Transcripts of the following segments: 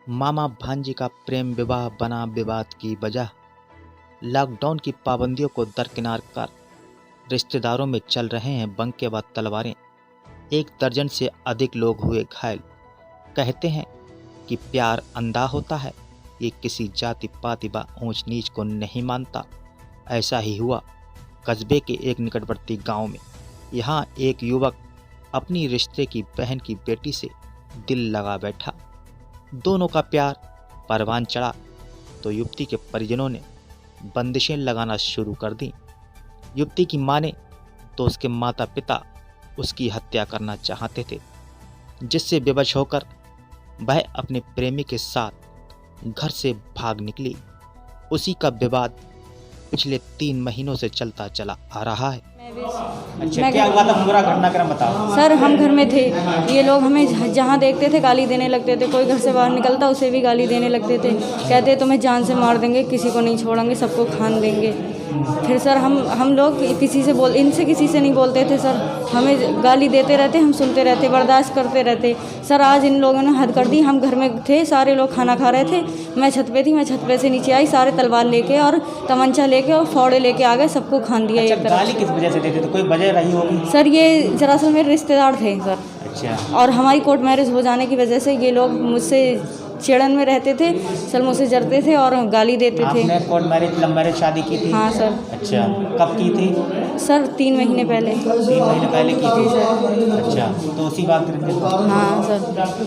मामा भांजी का प्रेम विवाह बना विवाद की वजह। लॉकडाउन की पाबंदियों को दरकिनार कर रिश्तेदारों में चल रहे हैं बंके व तलवारें। 1 दर्जन से अधिक लोग हुए घायल। कहते हैं कि प्यार अंधा होता है, ये किसी जाति पाति व ऊंच नीच को नहीं मानता। ऐसा ही हुआ कस्बे के एक निकटवर्ती गांव में। यहाँ एक युवक अपनी रिश्ते की बहन की बेटी से दिल लगा बैठा। दोनों का प्यार परवान चढ़ा तो युवती के परिजनों ने बंदिशें लगाना शुरू कर दी। युवती की माने तो उसके माता पिता उसकी हत्या करना चाहते थे, जिससे विवश होकर वह अपने प्रेमी के साथ घर से भाग निकली। उसी का विवाद पिछले 3 महीनों से चलता चला आ रहा है। अच्छा, क्या हुआ था? पूरा घटनाक्रम बताओ। सर, हम घर में थे, ये लोग हमें जहाँ देखते थे गाली देने लगते थे। कोई घर से बाहर निकलता उसे भी गाली देने लगते थे। कहते तुम्हें जान से मार देंगे, किसी को नहीं छोड़ेंगे, सबको खान देंगे। फिर सर हम लोग इनसे किसी से नहीं बोलते थे। सर हमें गाली देते रहते, हम सुनते रहते, बर्दाश्त करते रहते। सर आज इन लोगों ने हद कर दी। हम घर में थे, सारे लोग खाना खा रहे थे, मैं छत पे थी, मैं छत पे से नीचे आई, सारे तलवार लेके और तमंचा लेके और फावड़े लेके आ गए, सबको खान दिया। अच्छा, गाली किस वजह से देते थे? कोई वजह रही होगी? सर ये दरअसल मेरे रिश्तेदार थे सर। अच्छा। और हमारी कोर्ट मैरिज हो जाने की वजह से ये लोग मुझसे चिड़न में रहते थे, सर मुझसे जरते थे और गाली देते थे। आपने कोर्ट मैरिज, लव मैरिज शादी की थी? हाँ सर। अच्छा, कब की थी? सर 3 महीने पहले। 3 महीने पहले की थी? सर। अच्छा, तो उसी बात हाँ सर।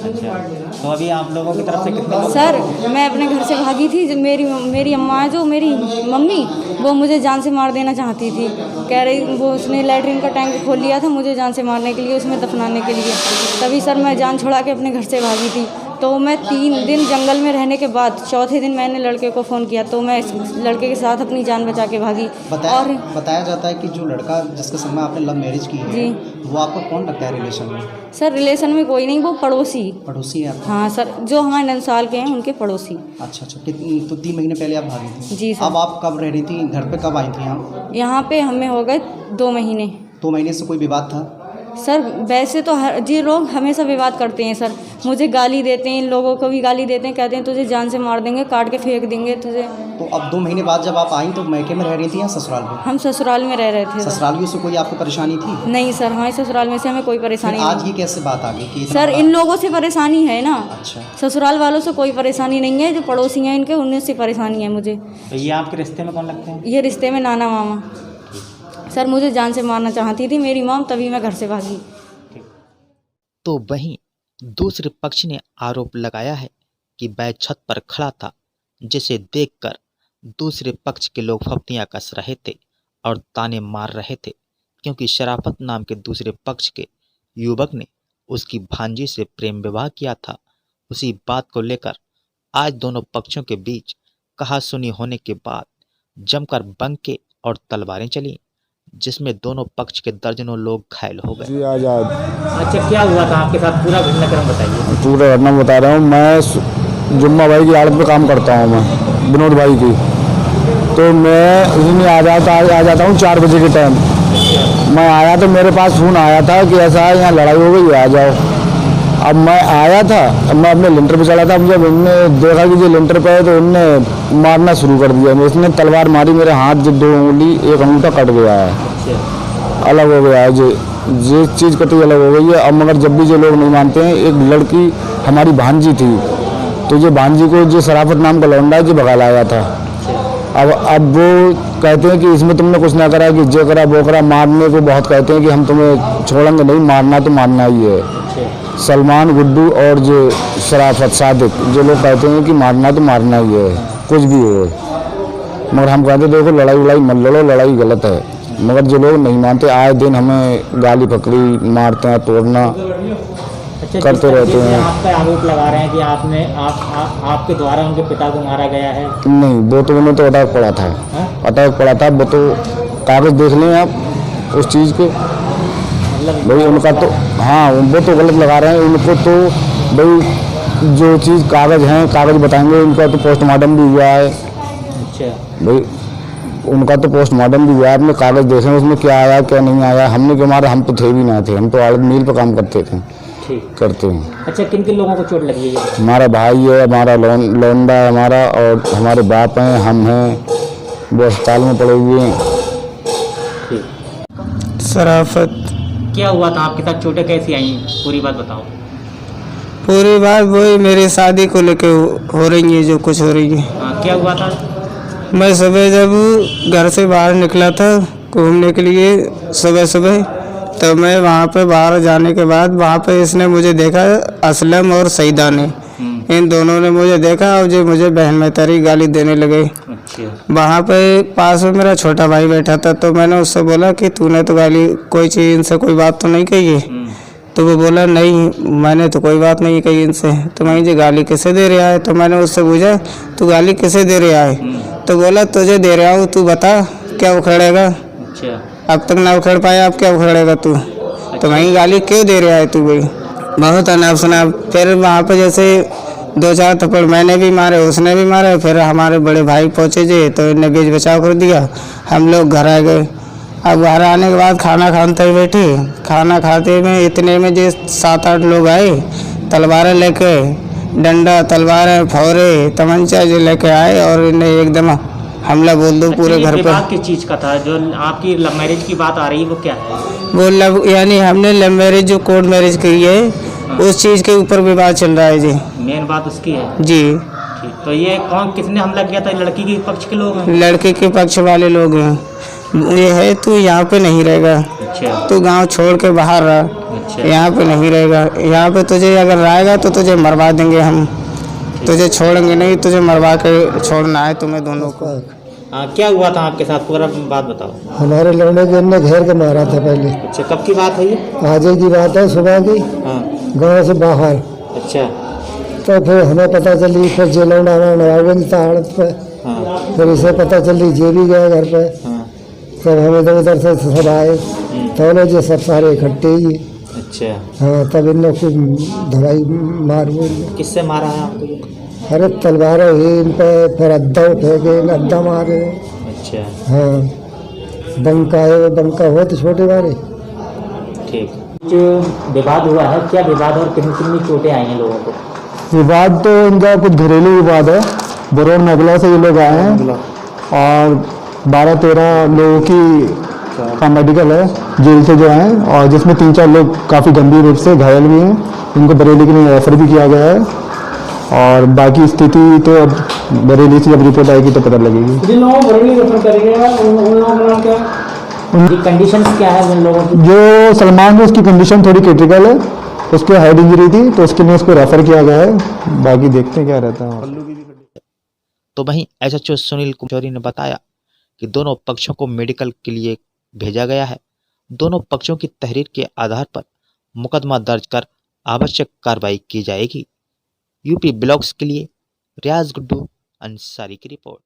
अच्छा, तो अभी आप लोगों की तरफ से कितने लोग? सर मैं अपने घर से भागी थी। जो मेरी अम्मा है, जो मेरी मम्मी, वो मुझे जान से मार देना चाहती थी। कह रही वो उसने लैट्रिन का टैंक खोल लिया था मुझे जान से मारने के लिए, उसमें दफनाने के लिए। तभी सर मैं जान छुड़ा के अपने घर से भागी थी। तो मैं 3 दिन जंगल में रहने के बाद 4थे दिन मैंने लड़के को फ़ोन किया, तो मैं इस लड़के के साथ अपनी जान बचा के भागी। बताया जाता है कि जो लड़का जिसके संग में आपने लव मैरिज की है, जी, वो आपको कौन लगता है रिलेशन में? सर रिलेशन में कोई नहीं, वो पड़ोसी है आपका? हाँ सर, जो हमारे ननसाल के हैं उनके पड़ोसी। अच्छा, तो 3 महीने पहले आप भागी थी? जी सर। अब आप कब रह रही थी घर पे, कब आई थी आप? यहाँ पे हमें हो गए 2 महीने। 2 महीने से कोई विवाद था? सर वैसे तो ये लोग हमेशा विवाद करते हैं सर, मुझे गाली देते हैं, इन लोगों को भी गाली देते हैं, कहते हैं तुझे जान से मार देंगे, काट के फेंक देंगे तुझे। तो अब 2 महीने बाद जब आप आई तो मैके में रह रही थी या ससुराल में? हम ससुराल में रह रहे थे। ससुरालियों से कोई आपको परेशानी थी? नहीं सर, हमारे ससुराल में से हमें कोई परेशानी नहीं। आज ये कैसे बात आ गई कि सर इन लोगों से परेशानी है ना। अच्छा। ससुराल वालों से कोई परेशानी नहीं है, जो पड़ोसी हैं इनके उन्हीं से परेशानी है मुझे। तो ये आपके रिश्ते में कौन लगते हैं? ये रिश्ते में नाना मामा। सर मुझे जान से मारना चाहती थी मेरी मॉम, तभी मैं घर से भागी। तो वहीं दूसरे पक्ष ने आरोप लगाया है कि वह छत पर खड़ा था, जिसे देखकर दूसरे पक्ष के लोग फप्तियां कस रहे थे और ताने मार रहे थे, क्योंकि शराफत नाम के दूसरे पक्ष के युवक ने उसकी भांजी से प्रेम विवाह किया था। उसी बात को लेकर आज दोनों पक्षों के बीच कहासुनी होने के बाद जमकर बंके और तलवारें चली, जिसमें दोनों पक्ष के दर्जनों लोग घायल हो गए। जी आजाद। अच्छा, क्या हुआ था आपके साथ? पूरा घटनाक्रम बताइए। पूरा घटना बता रहा हूँ। मैं जुम्मा भाई की आड़त में काम करता हूँ, मैं विनोद भाई की। तो मैं इन्हीं आ जाता हूँ 4 बजे के टाइम। मैं आया तो मेरे पास फ़ोन आया था कि ऐसा है यहाँ लड़ाई हो गई, आ जाओ। अब मैं आया था, अब मैं अपने लिंटर पे चला था। जब उनने देखा कि जो लिंटर पे है तो उनने मारना शुरू कर दिया। उसने तलवार मारी, मेरे हाथ जो 2 उंगली, 1 अंगूठा कट गया है, अलग हो गया है। जो चीज़ कटी अलग हो गई है। अब मगर जब भी जो लोग नहीं मानते हैं, एक लड़की हमारी भांजी थी, तो जो भांजी को जो शराफत नाम का लौंडा है जो भगा लाया था। अब वो कहते हैं कि इसमें तुमने कुछ ना करा, कि जो करा वो करा। मारने को बहुत कहते हैं कि हम तुम्हें छोड़ेंगे नहीं, मारना तो मारना ही है। सलमान, गुड्डू और जो शराफत सादिक, जो लोग कहते हैं कि मारना तो मारना ही है, कुछ भी हो। मगर हम कहते देखो लड़ाई मत लड़ो, लड़ाई गलत है। मगर जो लोग नहीं मानते, आए दिन हमें गाली फकड़ी मारते हैं, तोड़ना करते रहते हैं। आप पे आरोप लगा रहे हैं कि आपके द्वारा उनके पिता को मारा गया है? नहीं, वो तो उन्हें तो अटैक पड़ा था। अटैक पड़ा था, वो तो कागज देख लें आप उस चीज़ के। भाई उनका तो हाँ, वो तो गलत लगा रहे हैं। उनको तो भाई जो चीज़ कागज़ हैं, कागज़ बताएंगे। उनका तो पोस्टमार्टम भी हुआ है। अच्छा भाई, उनका तो पोस्टमार्टम भी हुआ है। आपने कागज़ देखे उसमें क्या आया क्या नहीं आया। हमने क्यों मारा? हम तो थे भी ना थे, हम तो आड़त मिल पर काम करते थे। ठीक। करते हैं। अच्छा, किन किन लोगों को चोट लगी है ये? हमारा भाई है, हमारा लौंडा है हमारा, और हमारे बाप हैं, हम हैं, वो अस्पताल में पड़े हुए हैं। ठीक। शराफत। क्या हुआ था आपके साथ, चोटें कैसी आई, पूरी बात बताओ। पूरी बात वही मेरी शादी को लेके हो रही है, जो कुछ हो रही है। हाँ, क्या हुआ था? मैं सुबह जब घर से बाहर निकला था घूमने के लिए सुबह सुबह, तो मैं वहाँ पे बाहर जाने के बाद वहाँ पे इसने मुझे देखा, असलम और सईदा ने, इन दोनों ने मुझे देखा और जो मुझे बहन में तरी गाली देने लगे। अच्छा। वहाँ पे पास में मेरा छोटा भाई बैठा था, तो मैंने उससे बोला कि तूने तो गाली कोई चीज़ इनसे कोई बात तो नहीं कही है? तो वो बोला नहीं, मैंने तो कोई बात नहीं कही इनसे। तो मैं ये गाली किसे दे रहा है? तो मैंने उससे पूछा तू गाली किसे दे रहा है? तो बोला तुझे दे रहा हूँ, तू बता क्या उखड़ेगा? अच्छा। अब तक ना उखड़ पाया, अब क्या उखड़ेगा तू? तो मैं गाली क्यों दे रहा है तू भाई? बहुत अनाप शनाप। फिर वहाँ पे जैसे 2-4 थप्पड़ मैंने भी मारे, उसने भी मारे, फिर हमारे बड़े भाई पहुँचे जे तो इन्हें बीच बचाव कर दिया, हम लोग घर आ गए। अब घर आने के बाद खाना खाते ही बैठे, खाना खाते में इतने में जो 7-8 लोग आए, तलवारें लेके, डंडा तलवारें फौरे तमंचा जो लेके आए और इन्हें एकदम हमला बोल दो पूरे घर पर। किस चीज़ का था? जो आपकी लव मैरिज की बात आ रही है वो क्या है? वो लव यानी हमने लव मैरिज जो कोर्ट मैरिज की है, उस चीज़ के ऊपर विवाद चल रहा है जी। मेन बात उसकी है जी। ठीक। तो ये कौन, किसने हमला किया था? लड़की के पक्ष के लोग हैं? लड़के के पक्ष वाले लोग हैं। ये है तू यहाँ पे नहीं रहेगा, अच्छा। तू गांव छोड़ के बाहर रह, अच्छा। यहाँ पे नहीं रहेगा। यहाँ पे तुझे अगर रहेगा तो तुझे मरवा देंगे हम, तुझे छोड़ेंगे नहीं, तुझे मरवा के छोड़ना है तुम्हें दोनों को। हाँ, क्या हुआ था आपके साथ, पूरा बात बताओ। हमारे लौंडे के ने घेर के मारा था पहले। अच्छा, कब की बात है ये? आज की बात है, सुबह की, हाँ। गांव से बाहर। अच्छा। तो फिर हमें पता चली, फिर जे लौंडा हमें आ गई था आड़त पे। हाँ। फिर इसे पता चली, जे भी गया घर पे। हाँ। तब हम इधर उधर से सब आए, तो लोग ये सब सारे इकट्ठे ही। अच्छा। हाँ, तब इन लोग खूब दवाई मार बोली। किससे मारा है आपको ये? अरे तलवार हुई इन पे, फिर अद्दा फेंके, अद्दा मारे। अच्छा। हाँ, बंका है, वो बंका हुआ तो छोटे वाले। ठीक। जो विवाद हुआ है, क्या विवाद और कितनी कितनी चोटें आई हैं लोगों को? विवाद तो इनका कुछ घरेलू विवाद है। बरौर नगला से ये लोग आए हैं और 12-13 लोगों की का मेडिकल है जेल से जो हैं, और जिसमें 3-4 लोग काफ़ी गंभीर रूप से घायल भी हैं। इनको बरेली के लिए रेफर भी किया गया है, और बाकी स्थिति तो अब बरेली से जब रिपोर्ट आएगी तो पता लगेगी। जिन लोगों को बरेली रेफर करेंगे उन लोगों का नाम क्या है? उनकी कंडीशन क्या है उन लोगों की? जो सलमान है उसकी कंडीशन थोड़ी क्रिटिकल है, उसके हेड इंजरी थी तो उसके लिए उसको रेफर किया गया है। बाकी देखते हैं क्या रहता है। तो वहीं एसएचओ सुनील कुमारी ने बताया कि दोनों पक्षों को मेडिकल के लिए भेजा गया है। दोनों पक्षों की तहरीर के आधार पर मुकदमा दर्ज कर आवश्यक कार्रवाई की जाएगी। यूपी ब्लॉग्स के लिए रियाज गुड्डू अंसारी की रिपोर्ट।